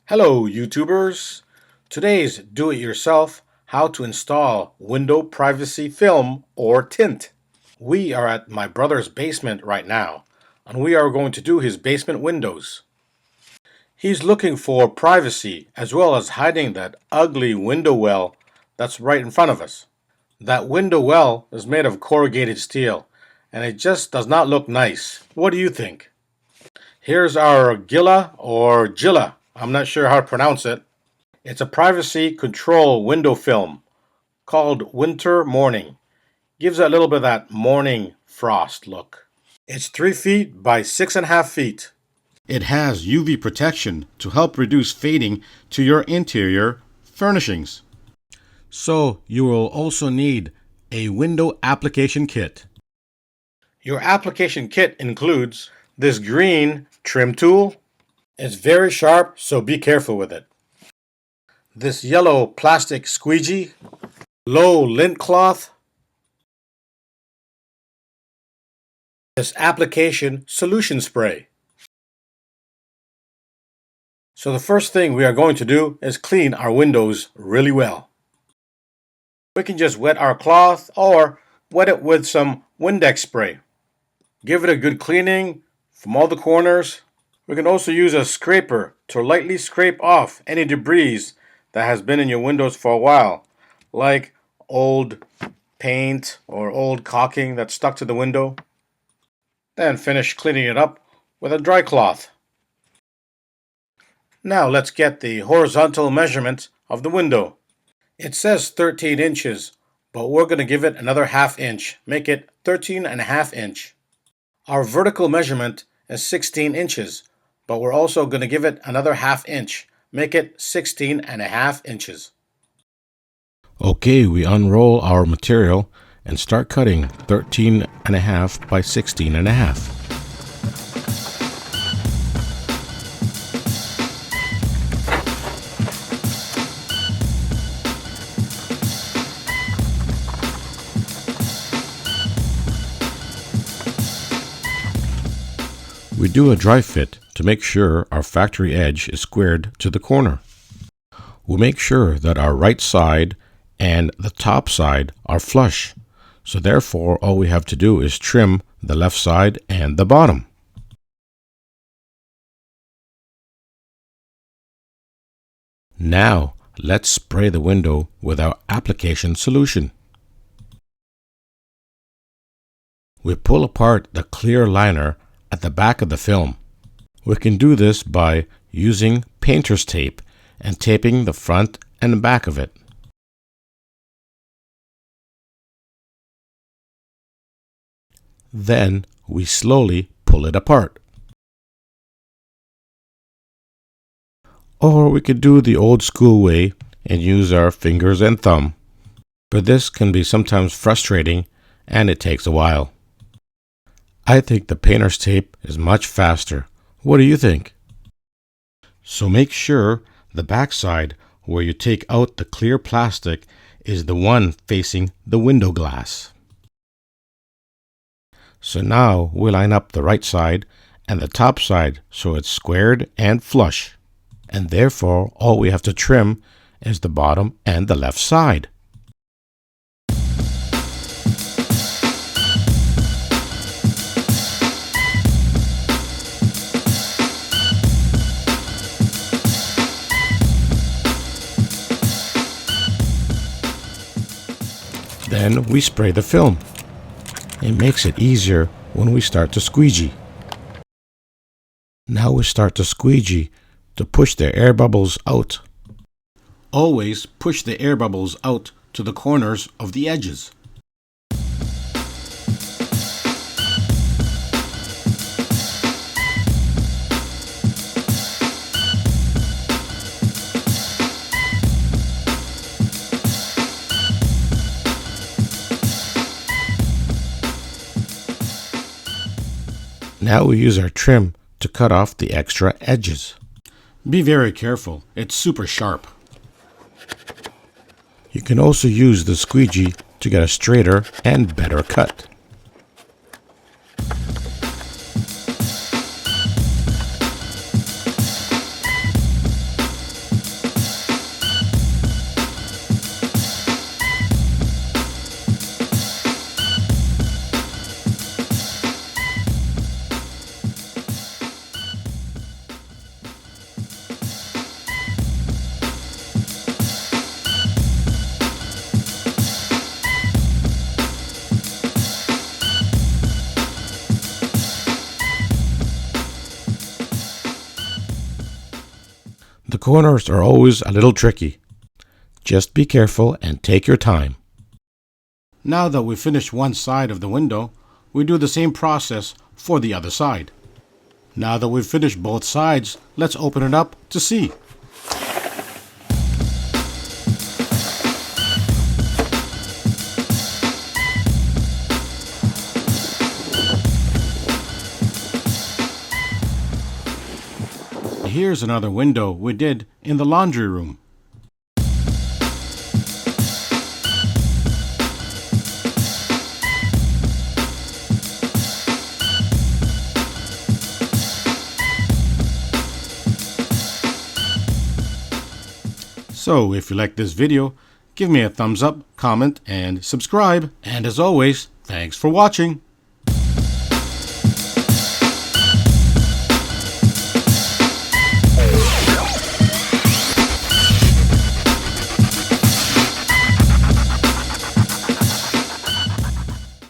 Hello, YouTubers. Today's do-it-yourself how to install window privacy film or tint. We are at my brother's basement right now, and we are going to do his basement windows. He's looking for privacy as well as hiding that ugly window well that's right in front of us. That window well is made of corrugated steel, and it just does not look nice. What do you think? Here's our Gila or Gila. I'm not sure how to pronounce it. It's a privacy control window film called Winter Morning. Gives it a little bit of that morning frost look. It's 3 feet by 6.5 feet. It has UV protection to help reduce fading to your interior furnishings. So you will also need a window application kit. Your application kit includes this green trim tool. It's very sharp, so be careful with it. This yellow plastic squeegee, low lint cloth, this application solution spray. So the first thing we are going to do is clean our windows really well. We can just wet our cloth or wet it with some Windex spray. Give it a good cleaning from all the corners. We can also use a scraper to lightly scrape off any debris that has been in your windows for a while, like old paint or old caulking that's stuck to the window. Then finish cleaning it up with a dry cloth. Now let's get the horizontal measurement of the window. It says 13 inches, but we're going to give it another ½ inch, make it 13.5 inch. Our vertical measurement is 16 inches, but we're also going to give it another ½ inch, make it 16.5 inches. Okay, we unroll our material and start cutting 13.5 by 16.5. We do a dry fit to make sure our factory edge is squared to the corner. We'll make sure that our right side and the top side are flush, so therefore all we have to do is trim the left side and the bottom. Now let's spray the window with our application solution. We pull apart the clear liner at the back of the film. We can do this by using painter's tape and taping the front and the back of it. Then we slowly pull it apart. Or we could do the old school way and use our fingers and thumb. But this can be sometimes frustrating and it takes a while. I think the painter's tape is much faster. What do you think? So make sure the backside where you take out the clear plastic is the one facing the window glass. So now we line up the right side and the top side so it's squared and flush. And therefore all we have to trim is the bottom and the left side. Then we spray the film. It makes it easier when we start to squeegee. Now we start to squeegee to push the air bubbles out. Always push the air bubbles out to the corners of the edges. Now we use our trim to cut off the extra edges. Be very careful, it's super sharp. You can also use the squeegee to get a straighter and better cut. corners are always a little tricky. Just be careful and take your time. Now that we've finished one side of the window, we do the same process for the other side. Now that we've finished both sides, let's open it up to see. Here's another window we did in the laundry room. So if you like this video, give me a thumbs up, comment, and subscribe. And as always, thanks for watching.